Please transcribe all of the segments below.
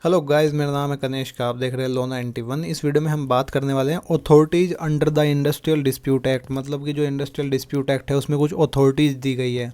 Hello guys, मेरा नाम है कनेश का। आप देख रहे हैं लो 91। इस वीडियो में हम बात करने वाले हैं authorities under the industrial dispute act. मतलब कि जो इंडस्ट्रियल डिस्प्यूट एक्ट है उसमें कुछ अथॉरिटीज़ दी गई है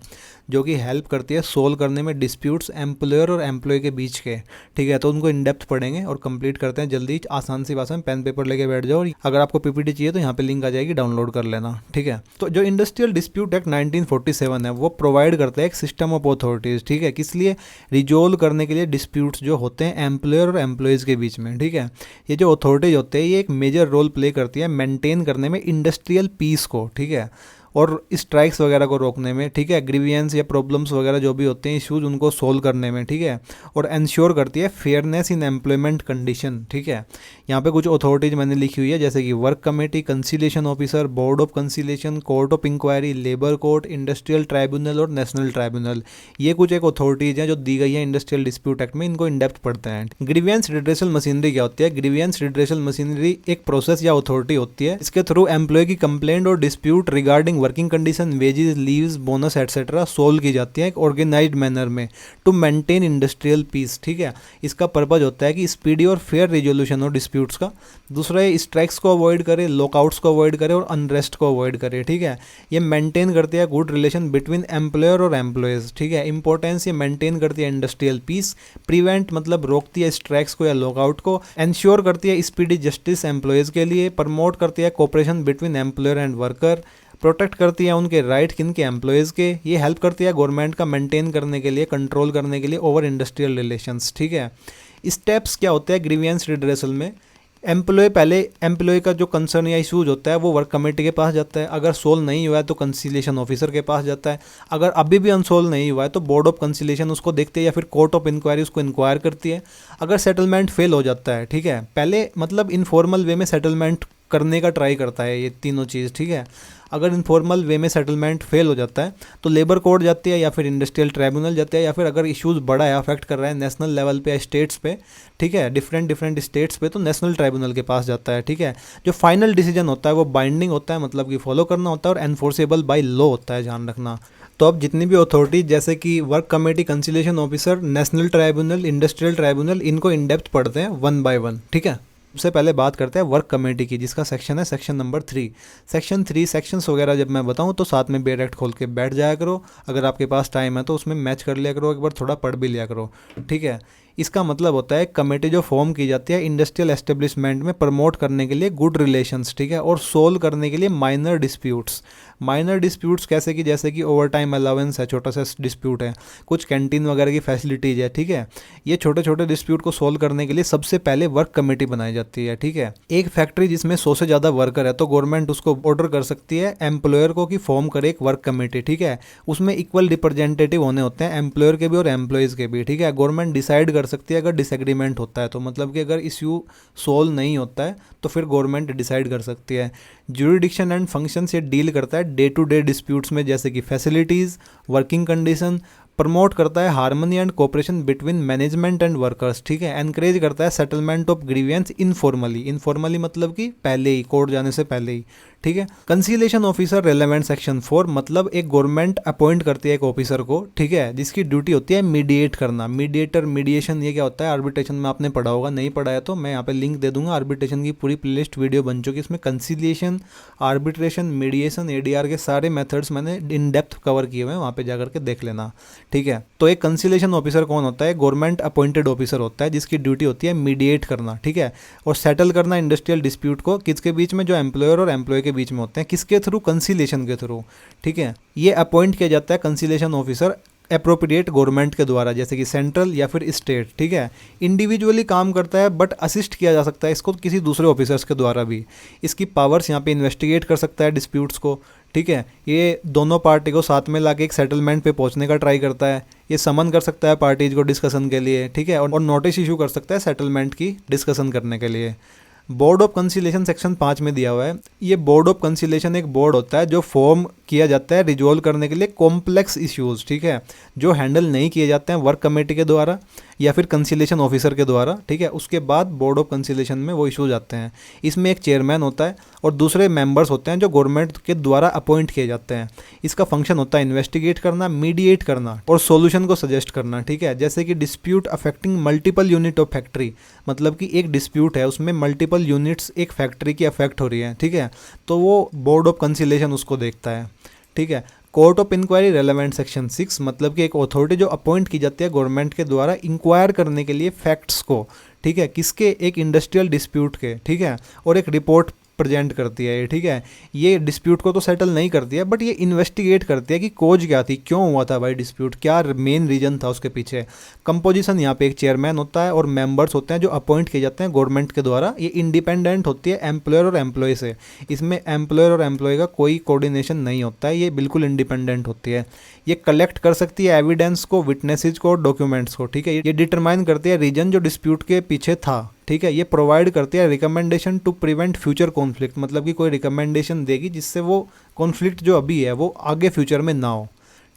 जो कि हेल्प करती है सोल्व करने में डिस्प्यूट्स एम्प्लॉयर और एम्प्लॉय के बीच के। ठीक है, तो उनको इन डेप्थ पढ़ेंगे और कंप्लीट करते हैं जल्दी। आसान सी भाषा में पेन पेपर लेके बैठ जाओ और अगर आपको पीपीटी चाहिए तो यहाँ पे लिंक आ जाएगी, डाउनलोड कर लेना। ठीक है, तो जो इंडस्ट्रियल डिस्प्यूट एक्ट 1947 है वो प्रोवाइड करता है एक सिस्टम ऑफ अथॉरिटीज़। ठीक है, किस लिए? रिजोल्व करने के लिए डिस्प्यूट्स जो होते हैं एम्प्लॉयर और एम्प्लॉयज़ के बीच में। ठीक है, ये जो अथॉरिटीज होते हैं ये एक मेजर रोल प्ले करती है मेंटेन करने में इंडस्ट्रियल पीस को। ठीक है, और स्ट्राइक्स वगैरह को रोकने में। ठीक है, ग्रीवियंस या प्रॉब्लम्स वगैरह जो भी होते हैं इश्यूज उनको सोल्व करने में। ठीक है, और इंश्योर करती है फेयरनेस इन एम्प्लॉयमेंट कंडीशन। ठीक है, यहाँ पे कुछ अथॉरिटीज मैंने लिखी हुई है जैसे कि work committee, conciliation officer, board of conciliation, court of inquiry, labour court, industrial tribunal और नेशनल ट्राइब्यूनल। ये कुछ एक अथॉरिटीज हैं जो दी गई है इंडस्ट्रियल डिस्प्यूट एक्ट में। इनको इन डेप्थ पढ़ते हैं। ग्रीवियंस रिड्रेसल मशीनरी क्या होती है? ग्रीवियंस रिड्रेसल मशीनरी एक प्रोसेस या अथॉरिटी होती है इसके थ्रू एम्प्लॉय की कंप्लेंट और dispute regarding working condition, wages, leaves, bonus etcetera solve की जाती है एक ऑर्गेनाइज्ड मैनर में टू मेंटेन इंडस्ट्रियल पीस। ठीक है, इसका पर्पज होता है कि स्पीडी और फेयर रिजोल्यूशन हो डिस्प्यूट्स का। दूसरा, ये स्ट्राइक्स को अवॉइड करे, लॉकआउट्स को अवॉइड करे और अनरेस्ट को अवॉइड करे। ठीक है, ये मेंटेन करती है गुड रिलेशन बिटवीन एम्प्लॉयर और एम्प्लॉयज़। ठीक है, इंपॉर्टेंस, ये मेंटेन करती है इंडस्ट्रियल पीस। प्रिवेंट मतलब रोकती है स्ट्राइक्स को या लॉकआउट को। इंश्योर करती है स्पीडी जस्टिस एम्प्लॉयज़ के लिए। प्रमोट करती है cooperation between employer and worker. Protect करती है उनके राइट किन के? एम्प्लॉयज़ के। ये हेल्प करती है गवर्नमेंट का मेंटेन करने के लिए, कंट्रोल करने के लिए ओवर इंडस्ट्रियल रिलेशंस। ठीक है, स्टेप्स क्या होते हैं ग्रीवियंस रिड्रेसल में? पहले एम्प्लॉय का जो कंसर्न या इशूज होता है वो वर्क कमेटी के पास जाता है। अगर सोल्व नहीं हुआ है तो कंसीलिएशन ऑफिसर के पास जाता है। अगर अभी भी अनसोल्व नहीं हुआ है तो बोर्ड ऑफ कंसीलिएशन उसको देखते हैं या फिर कोर्ट ऑफ इंक्वायरी उसको इंक्वायर करती है। अगर सेटलमेंट फेल हो जाता है, ठीक है, पहले मतलब इनफॉर्मल वे में सेटलमेंट करने का ट्राई करता है ये तीनों चीज़। ठीक है, अगर इनफॉर्मल वे में सेटलमेंट फेल हो जाता है तो लेबर कोर्ट जाती है या फिर इंडस्ट्रियल ट्राइब्यूनल जाती है, या फिर अगर इश्यूज बड़ा है, अफेक्ट कर रहा है नेशनल लेवल पे या स्टेट्स पे, ठीक है, डिफरेंट स्टेट्स पे, तो नेशनल ट्राइब्यूनल के पास जाता है। ठीक है, जो फाइनल डिसीजन होता है वो बाइंडिंग होता है, मतलब कि फॉलो करना होता है और एनफोर्सेबल बाय लॉ होता है, ध्यान रखना। तो अब जितनी भी अथॉरिटीज जैसे कि work committee, conciliation officer, national tribunal, industrial tribunal, इनको इन डेप्थ पढ़ते हैं वन बाय वन। ठीक है, सबसे पहले बात करते हैं वर्क कमेटी की, जिसका सेक्शन है सेक्शन नंबर 3। सेक्शन 3 सेक्शंस वगैरह जब मैं बताऊं तो साथ में डायरेक्ट खोल के बैठ जाया करो। अगर आपके पास टाइम है तो उसमें मैच कर लिया करो, एक बार थोड़ा पढ़ भी लिया करो। ठीक है, इसका मतलब होता है कमेटी जो फॉर्म की जाती है इंडस्ट्रियल एस्टेब्लिशमेंट में प्रमोट करने के लिए गुड रिलेशंस। ठीक है, और सोल्व करने के लिए माइनर डिस्प्यूट्स। माइनर डिस्प्यूट्स कैसे कि जैसे कि ओवर टाइम अलाउंस है, छोटा सा डिस्प्यूट है, कुछ कैंटीन वगैरह की फैसिलिटीज़ है। ठीक है, ये छोटे छोटे डिस्प्यूट को सोल्व करने के लिए सबसे पहले वर्क कमेटी बनाई जाती है। ठीक है, एक फैक्ट्री जिसमें 100 से ज़्यादा वर्कर है तो गवर्नमेंट उसको ऑर्डर कर सकती है एम्प्लॉयर को कि फॉर्म करे एक वर्क कमेटी। ठीक है, उसमें इक्वल रिप्रेजेंटेटिव होने होते हैं, एम्प्लॉयर के भी और एम्प्लॉयज़ के भी। ठीक है, गवर्नमेंट डिसाइड कर सकती है अगर डिसएग्रीमेंट होता है तो, मतलब कि अगर इश्यू सोल्व नहीं होता है तो फिर गवर्नमेंट डिसाइड कर सकती है। ज्यूरिडिक्शन एंड फंक्शन से डील करता है डे टू डे डिस्प्यूट्स में, जैसे कि फैसिलिटीज़, वर्किंग कंडीशन। प्रमोट करता है harmony and cooperation between management and workers. ठीक है, एनकरेज करता है settlement of grievance informally. Informally मतलब कि पहले ही, कोर्ट जाने से पहले ही। ठीक है, कंसीलिएशन ऑफिसर रेलेवेंट सेक्शन 4, मतलब एक गवर्नमेंट अपॉइंट करती है एक ऑफिसर को, ठीक है, जिसकी ड्यूटी होती है मीडिएट करना। मीडिएटर, मीडिएशन, ये क्या होता है? आर्बिट्रेशन में आपने पढ़ा होगा, नहीं पढ़ा है तो मैं यहाँ पे लिंक दे दूंगा। आर्बिट्रेशन की पूरी प्लेलिस्ट वीडियो बन चुकी है, इसमें कंसीलिएशन, आर्बिट्रेशन, मीडिएशन, एडीआर के सारे मेथड्स मैंने इन डेप्थ कवर किए हुए हैं, वहाँ पे जाकर के देख लेना। ठीक है, तो एक कंसीलिएशन ऑफिसर कौन होता है? गवर्नमेंट अपॉइंटेड ऑफिसर होता है जिसकी ड्यूटी होती है मीडिएट करना। ठीक है, और सेटल करना इंडस्ट्रियल डिस्प्यूट को किसके बीच में? जो एम्प्लॉयर और एम्प्लॉय के बीच में होते हैं। किसके थ्रू? कंसीलिएशन के थ्रू। ठीक है, ये अपॉइंट किया जाता है कंसीलिएशन ऑफिसर अप्रोप्रिएट गवर्नमेंट के द्वारा, जैसे कि सेंट्रल या फिर स्टेट। ठीक है, इंडिविजुअली काम करता है बट असिस्ट किया जा सकता है इसको किसी दूसरे ऑफिसर्स के द्वारा भी। इसकी पावर्स यहाँ पे इन्वेस्टिगेट कर सकता है डिस्प्यूट्स को। ठीक है, ये दोनों पार्टी को साथ में लाके एक सेटलमेंट पे पहुंचने का ट्राई करता है। ये समन कर सकता है पार्टीज को डिस्कशन के लिए। ठीक है, और नोटिस इशू कर सकता है सेटलमेंट की डिस्कशन करने के लिए। बोर्ड ऑफ कंसिलेशन सेक्शन 5 में दिया हुआ है। ये बोर्ड ऑफ कंसिलेशन एक बोर्ड होता है जो फॉर्म किया जाता है रिजोल्व करने के लिए कॉम्प्लेक्स इश्यूज, ठीक है, जो हैंडल नहीं किए जाते हैं वर्क कमेटी के द्वारा या फिर कंसिलेशन ऑफिसर के द्वारा, ठीक है। उसके बाद बोर्ड ऑफ कंसिलेशन में वो इश्यूज आते हैं। इसमें एक चेयरमैन होता है और दूसरे मेंबर्स होते हैं जो गवर्नमेंट के द्वारा अपॉइंट किए जाते हैं। इसका फंक्शन होता है इन्वेस्टिगेट करना, मीडिएट करना और सॉल्यूशन को सजेस्ट करना, ठीक है। जैसे कि dispute affecting multiple unit of factory, मतलब कि एक डिस्प्यूट है उसमें मल्टीपल यूनिट्स एक फैक्ट्री की अफेक्ट हो रही है, ठीक है, तो वो बोर्ड ऑफ कंसिलेशन उसको देखता है, ठीक है। Court of inquiry relevant section 6, मतलब कि एक अथॉरिटी जो अपॉइंट की जाती है गवर्नमेंट के द्वारा इंक्वायर करने के लिए फैक्ट्स को, ठीक है, किसके, एक इंडस्ट्रियल डिस्प्यूट के, ठीक है, और एक रिपोर्ट प्रेजेंट करती है ये, ठीक है। ये डिस्प्यूट को तो सेटल नहीं करती है बट ये इन्वेस्टिगेट करती है कि कोज क्या थी, क्यों हुआ था भाई डिस्प्यूट, क्या मेन रीजन था उसके पीछे। कंपोजिशन यहाँ पे एक चेयरमैन होता है और मेंबर्स होते हैं जो अपॉइंट किए जाते हैं गवर्नमेंट के द्वारा। ये इंडिपेंडेंट होती है एम्प्लॉयर और एम्प्लॉय से, इसमें एम्प्लॉयर और एम्प्लॉय का कोई कोऑर्डिनेशन नहीं होता है, ये बिल्कुल इंडिपेंडेंट होती है। ये कलेक्ट कर सकती है एविडेंस को, विटनेसेस को, डॉक्यूमेंट्स को, ठीक है। ये डिटरमाइन करती है रीजन जो डिस्प्यूट के पीछे था, ठीक है। ये प्रोवाइड करती है recommendation to prevent future conflict, मतलब कि कोई रिकमेंडेशन देगी जिससे वो कॉन्फ्लिक्ट जो अभी है वो आगे फ्यूचर में ना हो,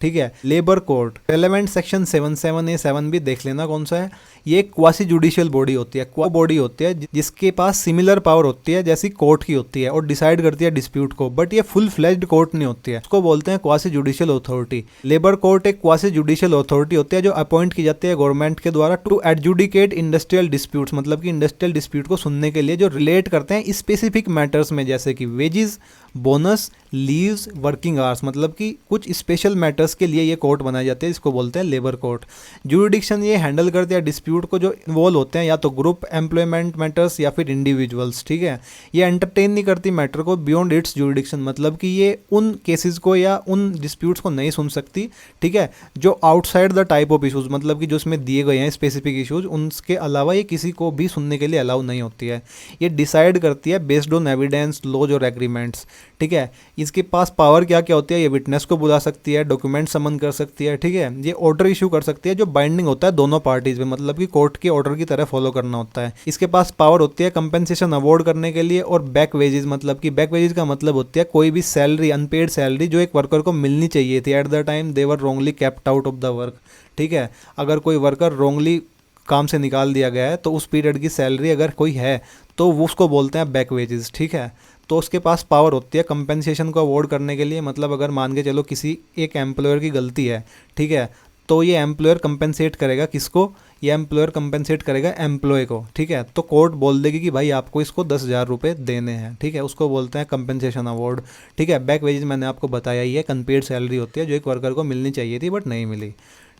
ठीक है। Labour court relevant section 77A7 भी देख लेना कौन सा है। ये एक क्वासी जुडिशियल बॉडी होती है, बॉडी होती है जिसके पास सिमिलर पावर होती है जैसी कोर्ट की होती है और डिसाइड करती है डिस्प्यूट को, बट ये फुल फ्लेज्ड कोर्ट नहीं होती है, उसको बोलते हैं quasi judicial authority. Labour court एक क्वासी जुडिशियल अथॉरिटी होती है जो अपॉइंट की जाती है गवर्नमेंट के द्वारा टू एडजुडिकेट इंडस्ट्रियल डिस्प्यूट्स, मतलब कि इंडस्ट्रियल डिस्प्यूट को सुनने के लिए जो रिलेट करते हैं स्पेसिफिक मैटर्स में, जैसे कि wages, bonus, leaves, working hours, मतलब कि कुछ स्पेशल मैटर्स के लिए ये कोर्ट बनाए जाते हैं, इसको बोलते हैं लेबर कोर्ट। जुरिडिक्शन ये हैंडल करते हैं डिस्प्यूट को जो इन्वॉल्व होते हैं या तो ग्रुप एम्प्लॉयमेंट मैटर्स या फिर इंडिविजुअल्स, ठीक है। ये एंटरटेन नहीं करती मैटर को बियॉन्ड इट्स जुरिडिक्शन, मतलब कि ये उन केसेस को या उन डिस्प्यूट्स को नहीं सुन सकती, ठीक है, जो outside the type of issues, मतलब कि जो इसमें दिए गए हैं स्पेसिफिक इशूज़, उनके अलावा ये किसी को भी सुनने के लिए अलाउ नहीं होती है। ये डिसाइड करती है बेस्ड ऑन एविडेंस, लॉज और एग्रीमेंट्स, ठीक है। इसके पास पावर क्या क्या होती है, ये विटनेस को बुला सकती है, डॉक्यूमेंट समन कर सकती है, ठीक है। ये ऑर्डर इशू कर सकती है जो बाइंडिंग होता है दोनों पार्टीज में, मतलब कि कोर्ट के ऑर्डर की तरह फॉलो करना होता है। इसके पास पावर होती है कंपेंसेशन अवॉर्ड करने के लिए और बैक वेजेस, मतलब कि बैक वेजेस का मतलब होती है कोई भी सैलरी, अनपेड सैलरी जो एक वर्कर को मिलनी चाहिए थी at the time they were wrongly kept out of the work, ठीक है। अगर कोई वर्कर रॉन्गली काम से निकाल दिया गया है तो उस पीरियड की सैलरी अगर कोई है तो वो उसको बोलते हैं बैक वेजेस, ठीक है। तो उसके पास पावर होती है कंपेंसेशन को अवॉर्ड करने के लिए, मतलब अगर मान के चलो किसी एक एम्प्लॉयर की गलती है, ठीक है, तो ये एम्प्लॉयर कंपेंसेट करेगा किसको, ये एम्प्लॉयर कंपेंसेट करेगा एम्प्लॉय को, ठीक है। तो कोर्ट बोल देगी कि भाई आपको इसको 10,000 रुपये देने हैं, ठीक है, उसको बोलते हैं कंपेंसेशन अवार्ड, ठीक है। बैक वेजेस मैंने आपको बताया ही है, अनपेड सैलरी होती है जो एक वर्कर को मिलनी चाहिए थी बट नहीं मिली,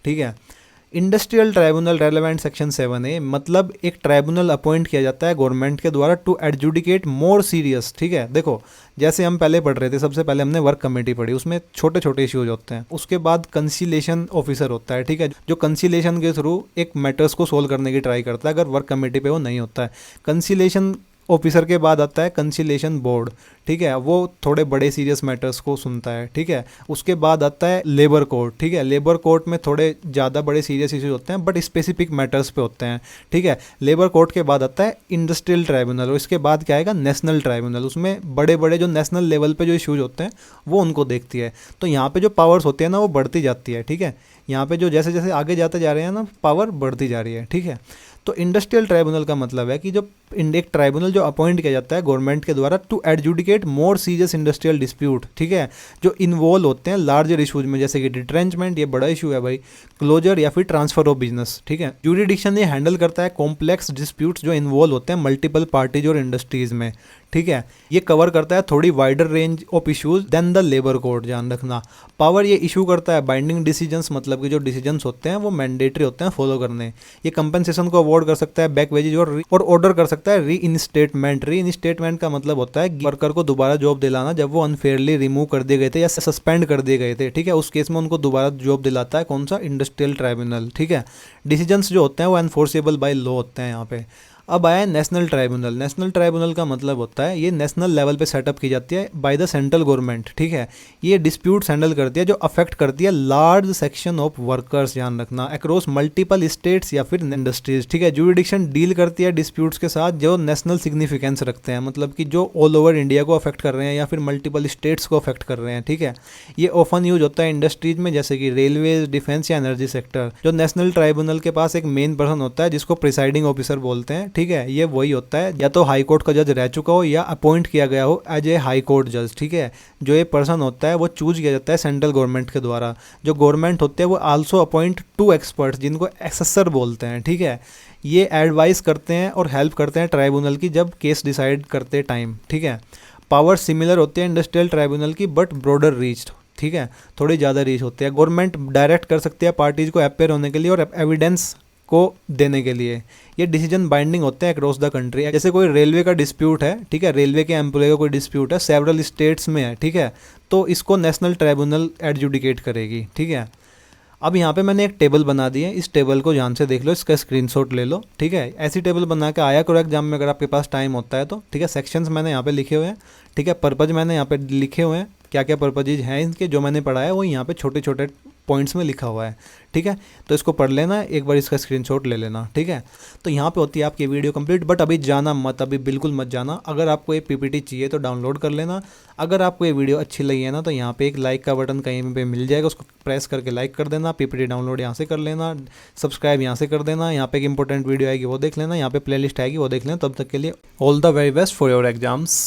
ठीक है। Industrial tribunal relevant section 7A, मतलब एक ट्राइब्यूनल अपॉइंट किया जाता है गवर्नमेंट के द्वारा टू एडजुडिकेट मोर सीरियस, ठीक है। देखो जैसे हम पहले पढ़ रहे थे, सबसे पहले हमने वर्क कमेटी पढ़ी, उसमें छोटे छोटे इश्यूज होते हैं। उसके बाद कंसिलेशन ऑफिसर होता है, ठीक है, जो कंसिलेशन के थ्रू एक मैटर्स को सोल्व करने की ट्राई करता है अगर वर्क कमेटी पे वो नहीं होता है। कंसिलेशन ऑफिसर के बाद आता है कंसिलेशन बोर्ड, ठीक है, वो थोड़े बड़े सीरियस मैटर्स को सुनता है, ठीक है। उसके बाद आता है लेबर कोर्ट, ठीक है, लेबर कोर्ट में थोड़े ज़्यादा बड़े सीरियस इश्यूज होते हैं बट स्पेसिफिक मैटर्स पे होते हैं, ठीक है। लेबर कोर्ट के बाद आता है इंडस्ट्रियल ट्राइब्यूनल और इसके बाद क्या आएगा, नेशनल ट्राइब्यूनल। उसमें बड़े बड़े जो नेशनल लेवल पे जो इश्यूज होते हैं वो उनको देखती है। तो यहाँ पे जो पावर्स होती है ना वो बढ़ती जाती है, ठीक है। यहाँ पे जो जैसे जैसे आगे जाते जा रहे हैं ना पावर बढ़ती जा रही है, ठीक है। तो इंडस्ट्रियल ट्राइब्यूनल का मतलब है कि जो एक ट्राइब्यूनल जो अपॉइंट किया जाता है गवर्नमेंट के द्वारा to adjudicate more serious industrial dispute, ठीक है, जो इन्वॉल्व होते हैं लार्जर इशूज में, जैसे कि डिट्रेंचमेंट, ये बड़ा इशू है भाई, क्लोजर या फिर ट्रांसफर ऑफ बिजनेस, ठीक है। जुरिडिक्शन ये हैंडल करता है कॉम्प्लेक्स डिस्प्यूट्स जो इन्वॉल्व होते हैं मल्टीपल पार्टीज और इंडस्ट्रीज में, ठीक है। ये कवर करता है थोड़ी wider range of issues than the labour court, ध्यान रखना। पावर ये इशू करता है बाइंडिंग डिसीजंस, मतलब कि जो डिसीजंस होते हैं वो मैंडेटरी होते हैं फॉलो करने। ये कंपनसेशन को अवॉर्ड कर सकता है, बैक वेजेज और ऑर्डर कर सकता है री इंस्टेटमेंट। री इंस्टेटमेंट का मतलब होता है वर्कर को दोबारा जॉब दिलाना जब वो अनफेयरली रिमूव कर दिए गए थे या सस्पेंड कर दिए गए थे, ठीक है। उस केस में उनको दोबारा जॉब दिलाता है कौन सा, इंडस्ट्रियल ट्राइब्यूनल, ठीक है। डिसीजंस जो होते हैं वो एनफोर्सेबल बाय लॉ होते हैं यहाँ पे। अब आया नेशनल ट्राइब्यूनल। नेशनल ट्राइब्यूनल का मतलब होता है ये नेशनल लेवल पे सेटअप की जाती है बाय द सेंट्रल गवर्नमेंट, ठीक है। ये डिस्प्यूट्स हैंडल करती है जो अफेक्ट करती है लार्ज सेक्शन ऑफ वर्कर्स, ध्यान रखना, अक्रॉस मल्टीपल स्टेट्स या फिर इंडस्ट्रीज, ठीक है। जुरिडिक्शन डील करती है डिस्प्यूट्स के साथ जो नेशनल सिग्निफिकेंस रखते हैं, मतलब कि जो ऑल ओवर इंडिया को अफेक्ट कर रहे हैं या फिर मल्टीपल स्टेट्स को अफेक्ट कर रहे हैं, ठीक है। ये ऑफन यूज होता है इंडस्ट्रीज में जैसे कि रेलवेज, डिफेंस या एनर्जी सेक्टर। जो नेशनल ट्राइब्यूनल के पास एक मेन पर्सन होता है जिसको प्रिसाइडिंग ऑफिसर बोलते हैं, ठीक है। ये वही होता है या तो हाई कोर्ट का जज रह चुका हो या अपॉइंट किया गया हो एज ए हाई कोर्ट जज, ठीक है। जो ये पर्सन होता है वो चूज किया जाता है सेंट्रल गवर्नमेंट के द्वारा। जो गवर्नमेंट होते हैं वो आल्सो अपॉइंट 2 एक्सपर्ट्स जिनको एक्सेसर बोलते हैं, ठीक है। ये एडवाइस करते हैं और हेल्प करते हैं ट्राइब्यूनल की जब केस डिसाइड करते टाइम, ठीक है। पावर सिमिलर होती है इंडस्ट्रियल ट्राइब्यूनल की बट ब्रॉडर रीच, ठीक है, थोड़ी ज़्यादा रीच होती है। गवर्नमेंट डायरेक्ट कर सकती है पार्टीज को अपेयर होने के लिए और एविडेंस को देने के लिए। ये डिसीजन बाइंडिंग होते हैं अक्रॉस द कंट्री। जैसे कोई रेलवे का डिस्प्यूट है, ठीक है, रेलवे के एम्प्लॉय का कोई डिस्प्यूट है, सेवरल स्टेट्स में है, ठीक है, तो इसको नेशनल ट्राइब्यूनल एडजुडिकेट करेगी, ठीक है। अब यहाँ पे मैंने एक टेबल बना दी है, इस टेबल को ध्यान से देख लो, इसका स्क्रीनशॉट ले लो, ठीक है। ऐसी टेबल बना के आया करो एग्जाम में अगर आपके पास टाइम होता है तो, ठीक है। सेक्शंस मैंने यहाँ पे लिखे हुए हैं, ठीक है। पर्पज मैंने यहाँ पे लिखे हुए हैं, क्या क्या पर्पजेज हैं इनके, जो मैंने पढ़ा है वो यहाँ पे छोटे छोटे पॉइंट्स में लिखा हुआ है, ठीक है। तो इसको पढ़ लेना, एक बार इसका स्क्रीनशॉट ले लेना, ठीक है। तो यहाँ पे होती है आपकी वीडियो कंप्लीट, बट अभी जाना मत, अभी बिल्कुल मत जाना। अगर आपको ये पीपीटी चाहिए तो डाउनलोड कर लेना। अगर आपको ये वीडियो अच्छी लगी है ना तो यहाँ पे एक लाइक का बटन कहीं पे मिल जाएगा, उसको प्रेस करके लाइक कर देना। पीपीटी डाउनलोड यहाँ से कर लेना, सब्सक्राइब यहाँ से कर देना। यहाँ पे एक इंपॉर्टेंट वीडियो आएगी वो देख लेना, यहाँ पे प्लेलिस्ट आएगी वो देख लेना। तब तक के लिए all the very best for your exams.